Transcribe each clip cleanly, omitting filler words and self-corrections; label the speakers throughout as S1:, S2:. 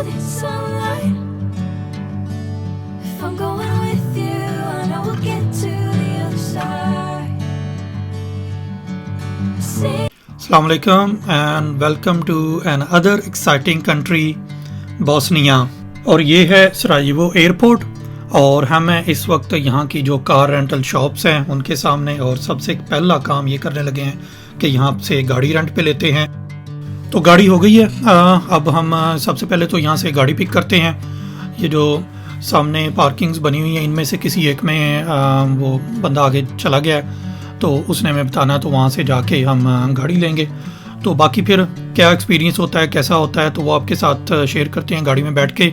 S1: golden sunlight. If I'm going with you, I know we'll get to the other side. See.
S2: Assalamu alaikum and welcome to another exciting country, Bosnia. और ये है सरायेवो airport और हम हैं इस वक्त यहाँ की जो कार रेंटल शॉप्स हैं उनके सामने। और सबसे पहला काम ये करने लगे हैं कि यहाँ से गाड़ी रेंट पे लेते हैं। तो गाड़ी हो गई है। अब हम सबसे पहले तो यहाँ से गाड़ी पिक करते हैं। ये जो सामने पार्किंग्स बनी हुई हैं इनमें से किसी एक में वो बंदा आगे चला गया है, तो उसने हमें बताना, तो वहाँ से जाके हम गाड़ी लेंगे। तो बाकी फिर क्या एक्सपीरियंस होता है, कैसा होता है, तो वो आपके साथ शेयर करते हैं गाड़ी में बैठ के।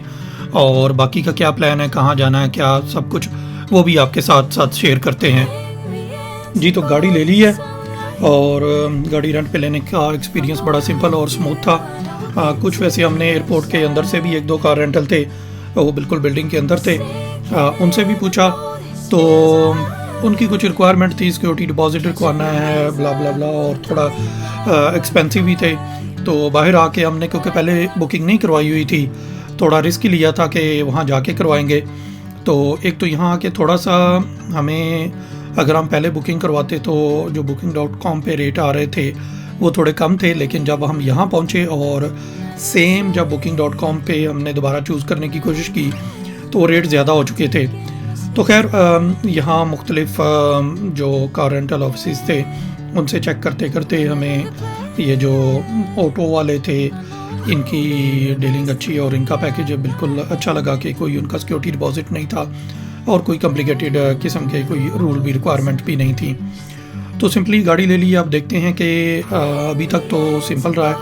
S2: और बाकी का क्या प्लान है, कहाँ जाना है, क्या सब कुछ, वो भी आपके साथ साथ शेयर करते हैं। जी, तो गाड़ी ले ली है और गाड़ी रेंट पे लेने का एक्सपीरियंस बड़ा सिंपल और स्मूथ था। कुछ वैसे हमने एयरपोर्ट के अंदर से भी एक दो कार रेंटल थे, वो बिल्कुल बिल्डिंग के अंदर थे, उनसे भी पूछा तो उनकी कुछ रिक्वायरमेंट थी, सिक्योरिटी डिपॉजिट रिक्वायरना है, ब्ला ब्ला ब्ला, और थोड़ा एक्सपेंसिव भी थे। तो बाहर आके हमने, क्योंकि पहले बुकिंग नहीं करवाई हुई थी, थोड़ा रिस्क लिया था कि वहाँ जाके करवाएंगे। तो एक तो यहाँ आके थोड़ा सा हमें, अगर हम पहले बुकिंग करवाते तो जो booking.com पे रेट आ रहे थे वो थोड़े कम थे, लेकिन जब हम यहाँ पहुँचे और सेम जब booking.com पे हमने दोबारा चूज़ करने की कोशिश की तो रेट ज़्यादा हो चुके थे। तो खैर यहाँ मुख्तलिफ जो कार रेंटल ऑफिस थे उनसे चेक करते करते हमें ये जो ऑटो वाले थे इनकी डीलिंग अच्छी और इनका पैकेज बिल्कुल अच्छा लगा कि कोई उनका सिक्योरिटी डिपॉजिट नहीं था और कोई कॉम्प्लिकेटेड किस्म के कोई रूल भी रिक्वायरमेंट भी नहीं थी। तो सिंपली गाड़ी ले ली। अब देखते हैं कि अभी तक तो सिंपल रहा है,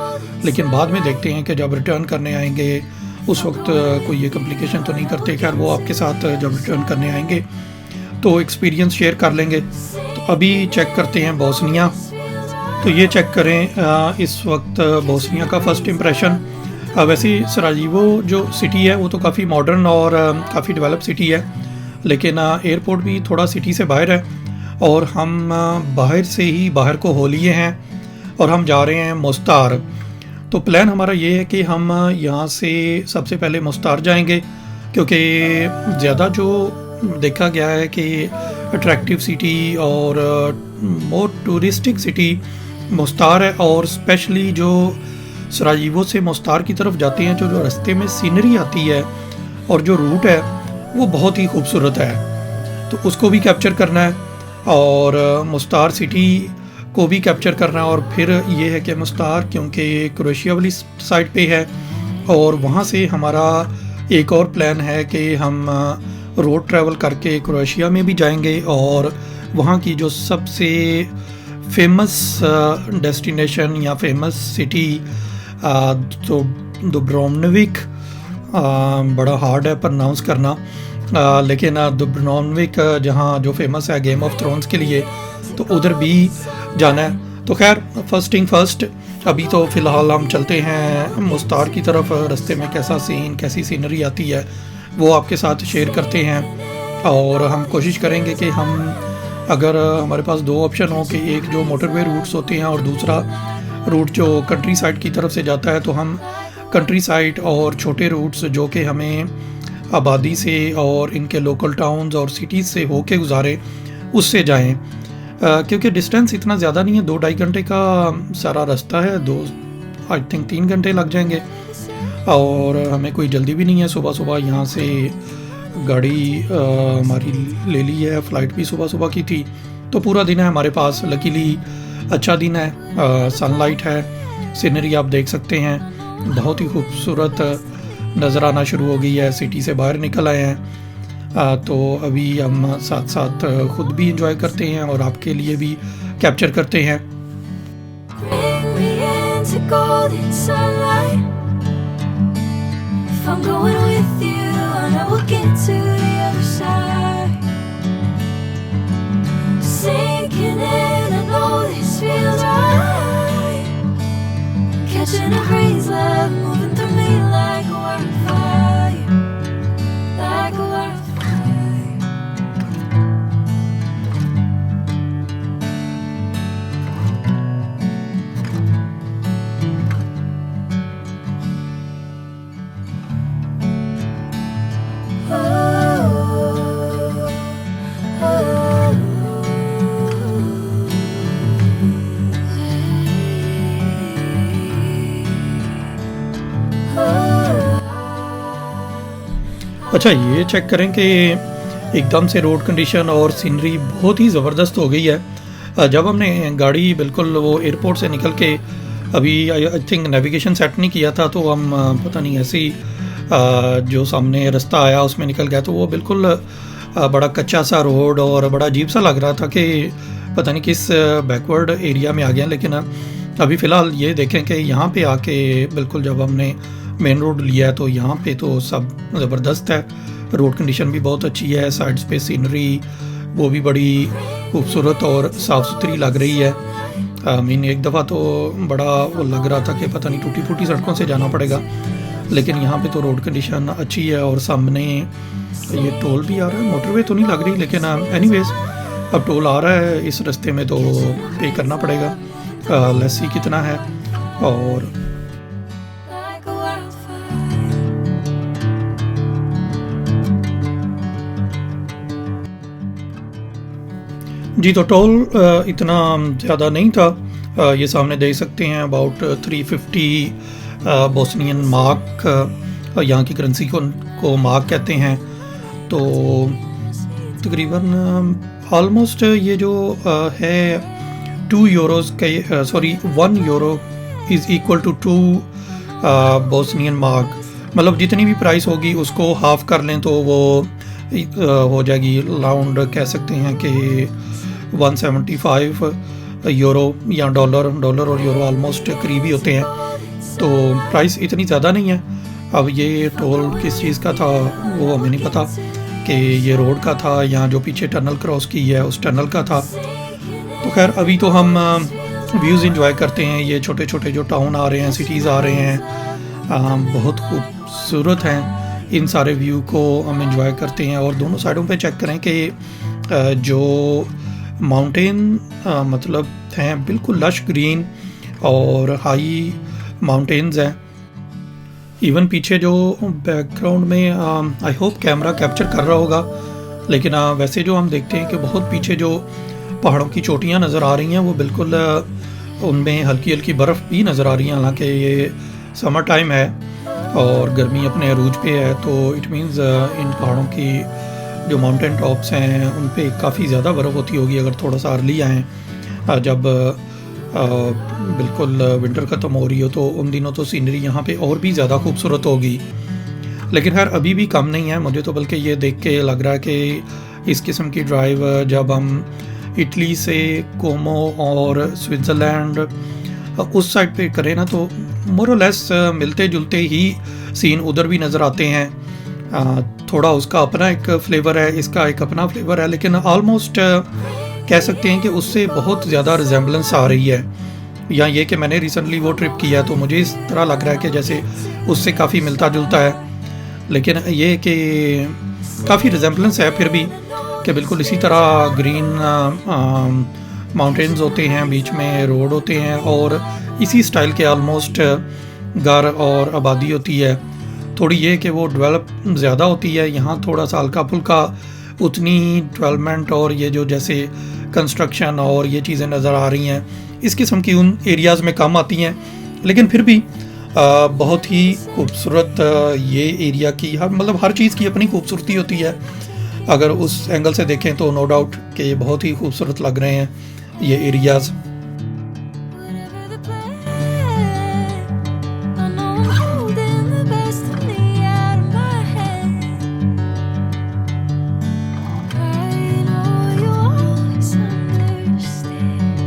S2: लेकिन बाद में देखते हैं कि जब रिटर्न करने आएंगे उस वक्त कोई ये कॉम्प्लिकेशन तो नहीं करते। खैर वो आपके साथ जब रिटर्न करने आएंगे तो एक्सपीरियंस शेयर कर लेंगे। तो अभी चेक करते हैं बोस्निया। तो ये चेक करें इस वक्त बोस्निया का फ़र्स्ट इम्प्रेशन। वैसे सरायेवो जो सिटी है वो तो काफ़ी मॉडर्न और काफ़ी डेवलप सिटी है, लेकिन एयरपोर्ट भी थोड़ा सिटी से बाहर है और हम बाहर से ही बाहर को हो लिए हैं और हम जा रहे हैं मोस्तार। तो प्लान हमारा ये है कि हम यहाँ से सबसे पहले मोस्तार जाएंगे, क्योंकि ज़्यादा जो देखा गया है कि अट्रैक्टिव सिटी और मोर टूरिस्टिक सिटी मोस्तार है। और स्पेशली जो सरायेवो से मोस्तार की तरफ जाते हैं, जो रास्ते में सीनरी आती है और जो रूट है वो बहुत ही खूबसूरत है, तो उसको भी कैप्चर करना है और मोस्तार सिटी को भी कैप्चर करना है। और फिर ये है कि मोस्तार क्योंकि क्रोएशिया वाली साइड पे है और वहाँ से हमारा एक और प्लान है कि हम रोड ट्रैवल करके क्रोएशिया में भी जाएंगे और वहाँ की जो सबसे फेमस डेस्टिनेशन या फेमस सिटी तो दुब्रोवनिक, बड़ा हार्ड है प्रनाउंस करना, लेकिन दुब्रोवनिक जहाँ जो फेमस है गेम ऑफ थ्रोन्स के लिए, तो उधर भी जाना है। तो खैर फर्स्ट थिंग फर्स्ट, अभी तो फ़िलहाल हम चलते हैं मोस्तार की तरफ। रास्ते में कैसा सीन, कैसी सीनरी आती है वो आपके साथ शेयर करते हैं। और हम कोशिश करेंगे कि हम, अगर हमारे पास दो ऑप्शन हो कि एक जो मोटरवे रूट्स होते हैं और दूसरा रूट जो कंट्री साइड की तरफ से जाता है, तो हम कंट्री साइड और छोटे रूट्स जो कि हमें आबादी से और इनके लोकल टाउन्स और सिटीज़ से होके गुजारे उससे जाएं, क्योंकि डिस्टेंस इतना ज़्यादा नहीं है, 2-2.5 घंटे का सारा रास्ता है, आई थिंक 3 घंटे लग जाएंगे। और हमें कोई जल्दी भी नहीं है। सुबह सुबह यहाँ से गाड़ी हमारी ले ली है, फ़्लाइट भी सुबह सुबह की थी, तो पूरा दिन है हमारे पास। लकीली अच्छा दिन है, सनलाइट है, सीनरी आप देख सकते हैं, बहुत ही खूबसूरत नज़र आना शुरू हो गई है। सिटी से बाहर निकल आए हैं, तो अभी हम साथ साथ ख़ुद भी इंजॉय करते हैं और आपके लिए भी कैप्चर करते हैं।
S1: Bring me into golden sunlight. If I'm going with you, I know we'll get to the other side. Sinking in, I know this feels right. Catching a breeze, love moving through me like a wildfire, like a wildfire.
S2: अच्छा, ये check करें कि एकदम से road condition और scenery बहुत ही ज़बरदस्त हो गई है। जब हमने गाड़ी बिल्कुल वो एयरपोर्ट से निकल के अभी आई थिंक नेविगेशन सेट नहीं किया था, तो हम पता नहीं ऐसे ही जो सामने रास्ता आया उसमें निकल गया, तो वो बिल्कुल बड़ा कच्चा सा रोड और बड़ा अजीब सा लग रहा था कि पता नहीं किस बैकवर्ड एरिया में आ गया। लेकिन अभी फ़िलहाल ये देखें कि यहाँ पे आके बिल्कुल जब हमने मेन रोड लिया है तो यहाँ पे तो सब ज़बरदस्त है। रोड कंडीशन भी बहुत अच्छी है, साइड्स पे सीनरी वो भी बड़ी खूबसूरत और साफ़ सुथरी लग रही है। मीन एक दफ़ा तो बड़ा वो लग रहा था कि पता नहीं टूटी फूटी सड़कों से जाना पड़ेगा, लेकिन यहाँ पे तो रोड कंडीशन अच्छी है। और सामने ये टोल भी आ रहा है, मोटरवे तो नहीं लग रही, लेकिन एनीवेज अब टोल आ रहा है इस रास्ते में तो पे करना पड़ेगा। लेट्स सी कितना है। और
S1: like a wildfire.
S2: जी, तो टोल इतना ज़्यादा नहीं था। ये सामने देख सकते हैं अबाउट 350 बोस्नियन मार्क, यहाँ की करेंसी को मार्क कहते हैं। तो तकरीबन ऑलमोस्ट ये जो है 2 यूरोज़ के sorry 1 euro is equal to 2 Bosnian mark. मतलब जितनी भी प्राइस होगी उसको हाफ कर लें तो वो हो जाएगी, राउंड कह सकते हैं कि 175 यूरो या डॉलर और यूरो ऑलमोस्ट करीबी होते हैं। तो प्राइस इतनी ज़्यादा नहीं है। अब ये टोल किस चीज़ का था वो हमें नहीं पता कि ये रोड का था या जो पीछे टनल क्रॉस की है उस टनल का था। तो खैर अभी तो हम व्यूज़ इंजॉय करते हैं। ये छोटे छोटे जो टाउन आ रहे हैं, सिटीज़ आ रहे हैं, बहुत खूबसूरत हैं। इन सारे व्यू को हम इंजॉय करते हैं। और दोनों साइडों पे चेक करें कि जो माउंटेन मतलब हैं बिल्कुल लश ग्रीन और हाई माउंटेन्स हैं। इवन पीछे जो बैकग्राउंड में आई होप कैमरा कैप्चर कर रहा होगा, लेकिन वैसे जो हम देखते हैं कि बहुत पीछे जो पहाड़ों की चोटियां नज़र आ रही हैं वो बिल्कुल उनमें हल्की हल्की बर्फ़ भी नज़र आ रही है। हालांकि ये समर टाइम है और गर्मी अपने अरूज पे है, तो इट मीन्स इन पहाड़ों की जो माउंटेन टॉप्स हैं उन पे काफ़ी ज़्यादा बर्फ़ होती होगी अगर थोड़ा सा अर्ली आएँ, जब बिल्कुल विंटर ख़त्म हो रही हो। तो उन दिनों तो सीनरी यहाँ पे और भी ज़्यादा खूबसूरत होगी। लेकिन खैर अभी भी कम नहीं है मुझे तो, बल्कि ये देख के लग रहा है कि इस किस्म की ड्राइव जब हम इटली से कोमो और स्विट्ज़रलैंड उस साइड पे करें ना तो मोर और लेस मिलते जुलते ही सीन उधर भी नज़र आते हैं। थोड़ा उसका अपना एक फ्लेवर है, इसका एक अपना फ्लेवर है, लेकिन ऑलमोस्ट कह सकते हैं कि उससे बहुत ज़्यादा रिजेम्बलेंस आ रही है। या ये कि मैंने रिसेंटली वो ट्रिप किया तो मुझे इस तरह लग रहा है कि जैसे उससे काफ़ी मिलता जुलता है, लेकिन ये कि काफ़ी रिजेम्बलेंस है फिर भी कि बिल्कुल इसी तरह ग्रीन माउंटेन्स होते हैं, बीच में रोड होते हैं और इसी स्टाइल के ऑलमोस्ट घर और आबादी होती है। थोड़ी ये कि वो डेवलप ज़्यादा होती है, यहाँ थोड़ा सा हल्का फुल्का उतनी डेवलपमेंट और ये जो जैसे कंस्ट्रक्शन और ये चीज़ें नज़र आ रही हैं इस किस्म की उन एरियाज़ में कम आती हैं। लेकिन फिर भी बहुत ही खूबसूरत ये एरिया की मतलब हर चीज़ की अपनी खूबसूरती होती है। अगर उस एंगल से देखें तो नो डाउट कि बहुत ही खूबसूरत लग रहे हैं ये areas.
S1: Whatever the plan, I know I'm holding the best of me out of my head. I know you always understand.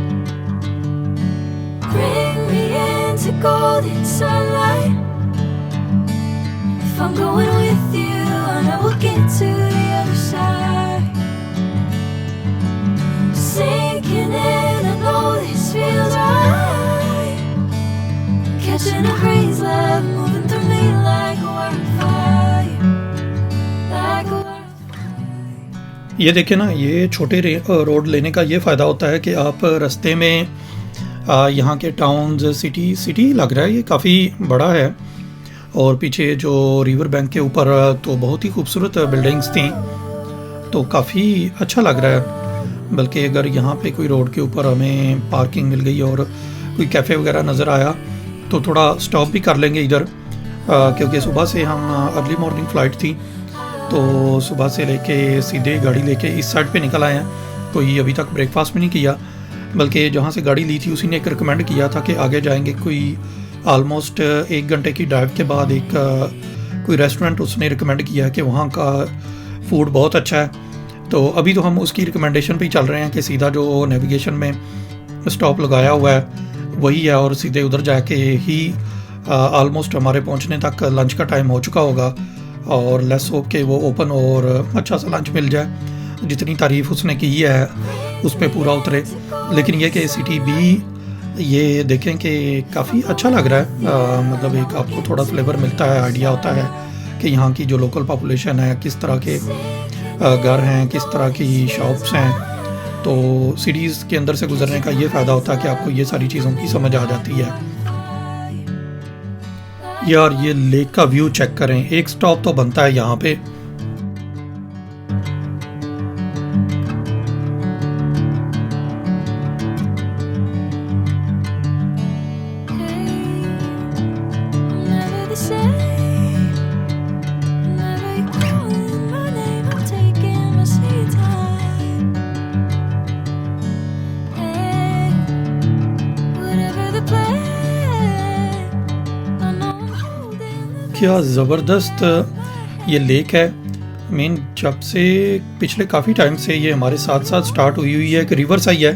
S1: Bring me into golden sunlight. If I'm going with you, I know we'll get to the other side. Sinking in, I know this feels right. Catching a breeze, love moving through me like a wildfire, like a wildfire.
S2: ये देखिए ना, ये छोटे road लेने का ये फ़ायदा होता है कि आप रास्ते में यहाँ के टाउन्स सिटी लग रहा है, ये काफ़ी बड़ा है और पीछे जो रिवर बैंक के ऊपर तो बहुत ही खूबसूरत बिल्डिंग्स थी, तो काफ़ी अच्छा लग रहा है। बल्कि अगर यहाँ पे कोई रोड के ऊपर हमें पार्किंग मिल गई और कोई कैफ़े वगैरह नज़र आया तो थोड़ा स्टॉप भी कर लेंगे इधर, क्योंकि सुबह से हम अर्ली मॉर्निंग फ़्लाइट थी तो सुबह से लेके सीधे गाड़ी लेके इस साइड पे निकल आए हैं। कोई अभी तक ब्रेकफास्ट भी नहीं किया, बल्कि जहाँ से गाड़ी ली थी उसी ने एक रिकमेंड किया था कि आगे जाएंगे कोई ऑलमोस्ट 1 घंटे की ड्राइव के बाद एक कोई रेस्टोरेंट उसने रिकमेंड किया है कि वहाँ का फूड बहुत अच्छा है। तो अभी तो हम उसकी रिकमेंडेशन पे ही चल रहे हैं कि सीधा जो नेविगेशन में स्टॉप लगाया हुआ है वही है और सीधे उधर जाके ही ऑलमोस्ट हमारे पहुँचने तक लंच का टाइम हो चुका होगा और लेट्स होप के वो ओपन और अच्छा सा लंच मिल जाए। जितनी तारीफ़ उसने की है उस पर पूरा उतरे। लेकिन ये कि सिटी भी ये देखें कि काफ़ी अच्छा लग रहा है, मतलब एक आपको थोड़ा फ्लेवर मिलता है, आइडिया होता है कि यहाँ की जो लोकल पॉपुलेशन है, किस तरह के घर हैं, किस तरह की शॉप्स हैं। तो सिटीज़ के अंदर से गुजरने का ये फ़ायदा होता है कि आपको ये सारी चीज़ों की समझ आ जाती है। यार ये लेक का व्यू चेक करें, एक स्टॉप तो बनता है यहाँ पे।
S1: Never the same. Never you calling my name. I'm taking my sweet time. Hey, whatever the plan, I know I'm holding the
S2: क्या ज़बरदस्त ये लेक है। मीन जब से पिछले काफ़ी टाइम से ये हमारे साथ साथ स्टार्ट हुई है कि रिवर सा ही है,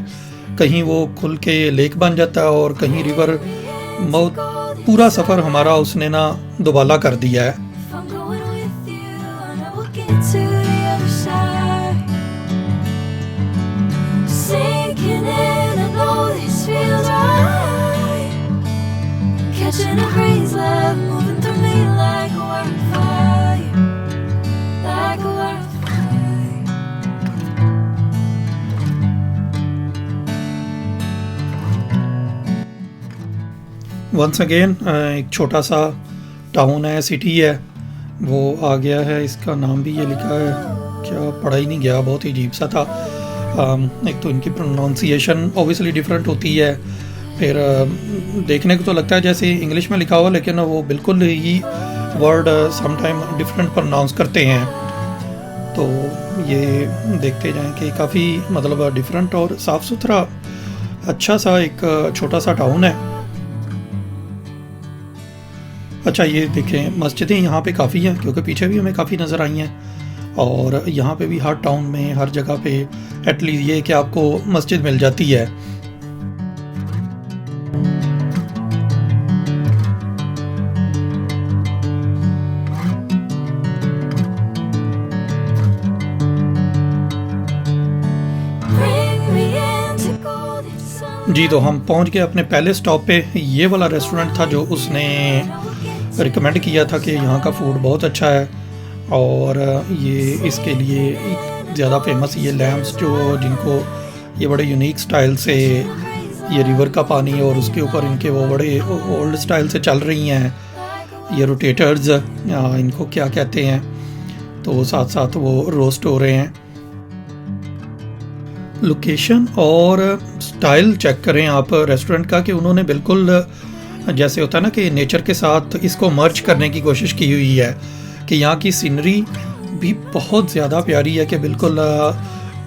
S2: कहीं वो खुल के लेक बन जाता है और कहीं रिवर पूरा सफ़र हमारा उसने ना दुबाला कर दिया है।
S1: If I'm going with you, I know we'll get to the other side. Sinking in, I know this feels right. Catching a breeze, love moving through me like a wildfire, like a wildfire.
S2: Once again एक छोटा सा town है, city है, वो आ गया है। इसका नाम भी ये लिखा है, क्या पढ़ा ही नहीं गया, बहुत ही अजीब सा था। एक तो इनकी प्रोनाउंसिएशन ओबियसली डिफरेंट होती है, फिर देखने को तो लगता है जैसे इंग्लिश में लिखा हुआ, लेकिन वो बिल्कुल ही वर्ड समटाइम डिफरेंट प्रोनाउंस करते हैं। तो ये देखते जाएं कि काफ़ी मतलब डिफरेंट और साफ़ सुथरा अच्छा सा एक छोटा सा टाउन है। अच्छा ये देखें, मस्जिदें यहाँ पे काफ़ी हैं, क्योंकि पीछे भी हमें काफ़ी नज़र आई हैं और यहाँ पे भी हर टाउन में हर जगह पे एटलीस्ट ये कि आपको मस्जिद मिल जाती है।
S1: Bring me into golden sun.
S2: जी तो हम पहुँच गए अपने पहले स्टॉप पे। ये वाला रेस्टोरेंट था जो उसने रिकमेंड किया था कि यहाँ का फूड बहुत अच्छा है और ये इसके लिए ज़्यादा फेमस ये लैम्प्स जो जिनको ये बड़े यूनिक स्टाइल से ये रिवर का पानी और उसके ऊपर इनके वो बड़े ओल्ड स्टाइल से चल रही हैं, ये रोटेटर्स इनको क्या कहते हैं, तो साथ साथ वो रोस्ट हो रहे हैं। लोकेशन और स्टाइल चेक करें आप रेस्टोरेंट का कि उन्होंने बिल्कुल जैसे होता है ना कि नेचर के साथ इसको मर्ज करने की कोशिश की हुई है कि यहाँ की सीनरी भी बहुत ज़्यादा प्यारी है कि बिल्कुल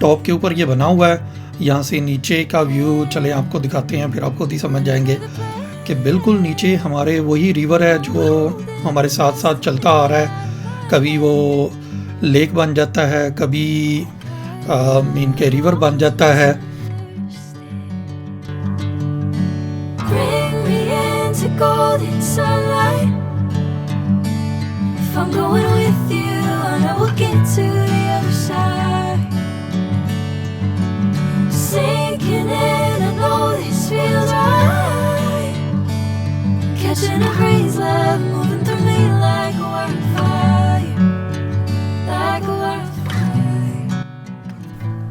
S2: टॉप के ऊपर ये बना हुआ है। यहाँ से नीचे का व्यू चले आपको दिखाते हैं, फिर आप खुद ही समझ जाएंगे कि बिल्कुल नीचे हमारे वही रिवर है जो हमारे साथ साथ चलता आ रहा है। कभी वो लेक बन जाता है, कभी मीन के रिवर बन जाता है।
S1: Bring me into golden sunlight. If I'm going with you, I know we'll get to the other side. Sinking in, I know this feels right. Catching a breeze, love moving through me like a wildfire, like a wildfire.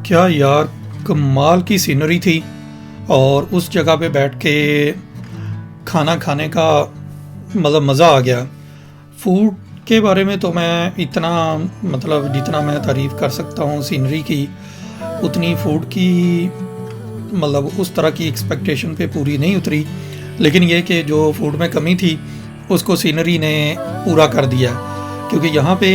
S2: क्या यार कमाल की scenery थी और उस जगह पे बैठ के खाना खाने का मतलब मज़ा आ गया। फूड के बारे में तो मैं इतना मतलब जितना मैं तारीफ़ कर सकता हूँ सीनरी की, उतनी फूड की मतलब उस तरह की एक्सपेक्टेशन पे पूरी नहीं उतरी। लेकिन ये कि जो फूड में कमी थी उसको सीनरी ने पूरा कर दिया क्योंकि यहाँ पे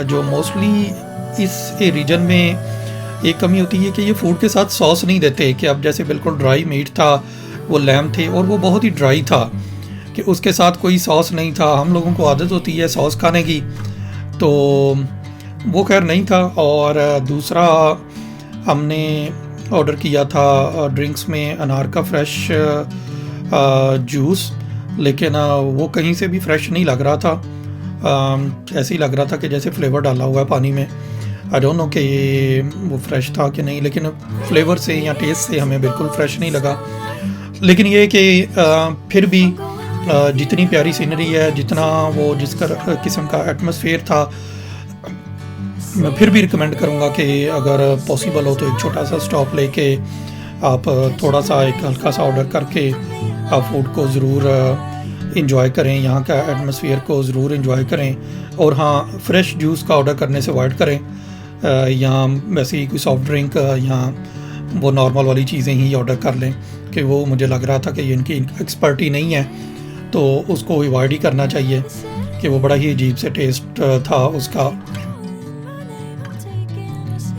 S2: जो मोस्टली इस रीजन में एक कमी होती है कि ये फूड के साथ सॉस नहीं देते, कि अब जैसे बिल्कुल ड्राई मीट था, वो लैम थे और वो बहुत ही ड्राई था कि उसके साथ कोई सॉस नहीं था। हम लोगों को आदत होती है सॉस खाने की, तो वो खैर नहीं था। और दूसरा हमने ऑर्डर किया था ड्रिंक्स में अनार का फ्रेश जूस, लेकिन वो कहीं से भी फ्रेश नहीं लग रहा था। ऐसे ही लग रहा था कि जैसे फ्लेवर डाला हुआ है पानी में। आई डोंट नो कि ये वो फ्रेश था कि नहीं, लेकिन फ्लेवर से या टेस्ट से हमें बिल्कुल फ्रेश नहीं लगा। लेकिन ये कि फिर भी जितनी प्यारी सीनरी है, जितना वो जिस किस्म का एटमॉस्फेयर था, मैं फिर भी रिकमेंड करूँगा कि अगर पॉसिबल हो तो एक छोटा सा स्टॉप लेके आप थोड़ा सा एक हल्का सा ऑर्डर करके आप फूड को ज़रूर इंजॉय करें, यहाँ का एटमॉस्फेयर को ज़रूर इंजॉय करें। और हाँ, फ्रेश जूस का ऑर्डर करने से अवॉइड करें, या वैसे ही कोई सॉफ्ट ड्रिंक या वो नॉर्मल वाली चीज़ें ही ऑर्डर कर लें, कि वो मुझे लग रहा था कि इनकी एक्सपर्टी नहीं है, तो उसको अवॉइड ही करना चाहिए, कि वो बड़ा ही अजीब से टेस्ट था उसका।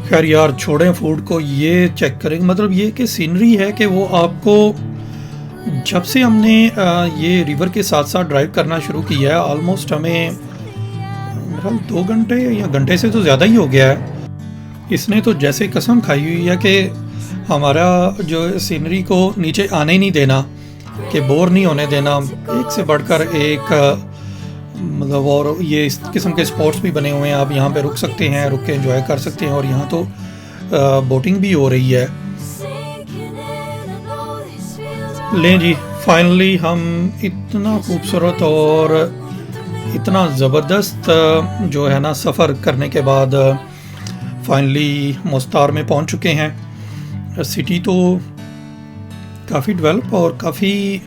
S2: खैर यार, छोड़ें फूड को, ये चेक करें, मतलब ये कि सीनरी है कि वो आपको जब से हमने ये रिवर के साथ साथ ड्राइव करना शुरू किया है, ऑलमोस्ट हमें मेरा 2 घंटे या घंटे से तो ज़्यादा ही हो गया है, इसने तो जैसे कसम खाई हुई है कि हमारा जो सीनरी को नीचे आने ही नहीं देना, कि बोर नहीं होने देना। एक से बढ़कर एक मतलब, और ये इस किस्म के स्पॉट्स भी बने हुए हैं, आप यहाँ पे रुक सकते हैं, रुक के एंजॉय कर सकते हैं। और यहाँ तो बोटिंग भी हो रही है। लें जी, फाइनली हम इतना खूबसूरत और इतना ज़बरदस्त जो है ना सफ़र करने के बाद फाइनली मुस्तार में पहुंच चुके हैं। सिटी तो काफ़ी डेवलप और काफ़ी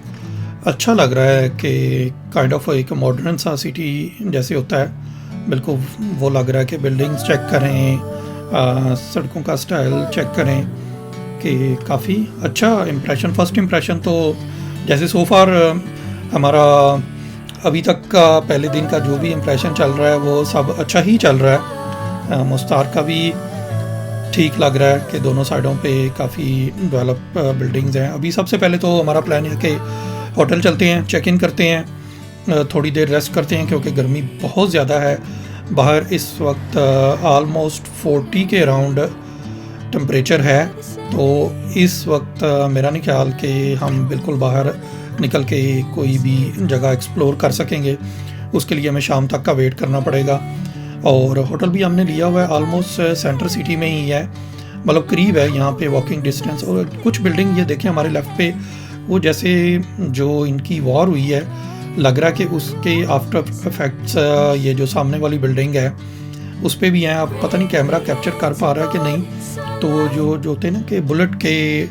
S2: अच्छा लग रहा है कि काइंड ऑफ एक मॉडर्न सा सिटी जैसे होता है, बिल्कुल वो लग रहा है कि बिल्डिंग्स चेक करें, सड़कों का स्टाइल चेक करें, कि काफ़ी अच्छा इम्प्रेशन, फर्स्ट इम्प्रेशन तो जैसे सो फार हमारा अभी तक का पहले दिन का जो भी इम्प्रेशन चल रहा है वो सब अच्छा ही चल रहा है। मुस्तार का भी ठीक लग रहा है कि दोनों साइडों पे काफ़ी डेवलप बिल्डिंग्स हैं। अभी सबसे पहले तो हमारा प्लान है कि होटल चलते हैं, चेक इन करते हैं, थोड़ी देर रेस्ट करते हैं, क्योंकि गर्मी बहुत ज़्यादा है बाहर। इस वक्त ऑलमोस्ट 40 के अराउंड टेम्परेचर है, तो इस वक्त मेरा नहीं ख्याल कि हम बिल्कुल बाहर निकल के कोई भी जगह एक्सप्लोर कर सकेंगे। उसके लिए हमें शाम तक का वेट करना पड़ेगा। और होटल भी हमने लिया हुआ है ऑलमोस्ट सेंटर सिटी में ही है, मतलब करीब है यहाँ पे वॉकिंग डिस्टेंस। और कुछ बिल्डिंग ये देखें हमारे लेफ़्ट पे, वो जैसे जो इनकी वॉर हुई है, लग रहा है कि उसके आफ्टर इफेक्ट्स ये जो सामने वाली बिल्डिंग है उस पर भी हैं। अब पता नहीं कैमरा कैप्चर कर पा रहा है कि नहीं। तो जो होते हैं ना कि बुलेट के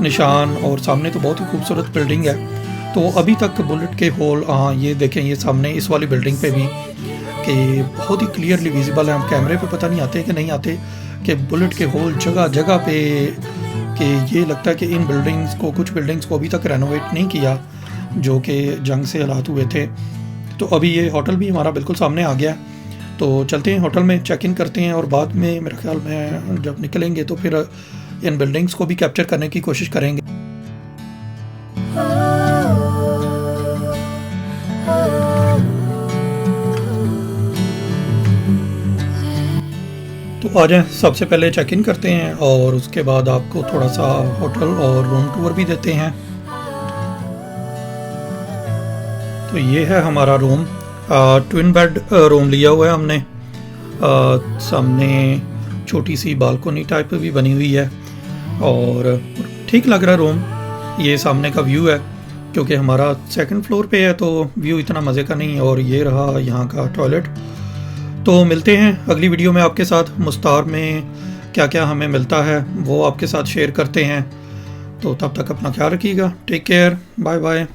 S2: निशान, और सामने तो बहुत ही खूबसूरत बिल्डिंग है, तो अभी तक बुलेट के होल, हाँ ये देखें, ये सामने इस वाली बिल्डिंग पे भी कि बहुत ही क्लियरली विजिबल है। हम कैमरे पे पता नहीं आते कि नहीं आते कि बुलेट के होल जगह जगह पे, कि ये लगता है कि इन बिल्डिंग्स को, कुछ बिल्डिंग्स को अभी तक रेनोवेट नहीं किया, जो कि जंग से हालात हुए थे। तो अभी ये होटल भी हमारा बिल्कुल सामने आ गया, तो चलते हैं होटल में, चेक इन करते हैं, और बाद में मेरे ख्याल में जब निकलेंगे तो फिर इन बिल्डिंग्स को भी कैप्चर करने की कोशिश करेंगे। तो आ जाएं, सबसे पहले चेक इन करते हैं और उसके बाद आपको थोड़ा सा होटल और रूम टूर भी देते हैं। तो ये है हमारा रूम, ट्विन बेड रूम लिया हुआ है हमने। सामने छोटी सी बालकोनी टाइप भी बनी हुई है और ठीक लग रहा है रूम। ये सामने का व्यू है, क्योंकि हमारा सेकंड फ्लोर पे है तो व्यू इतना मज़े का नहीं। और ये रहा यहाँ का टॉयलेट। तो मिलते हैं अगली वीडियो में आपके साथ। मुस्तार में क्या क्या हमें मिलता है वो आपके साथ शेयर करते हैं। तो तब तक अपना ख्याल रखिएगा। Take care, bye bye.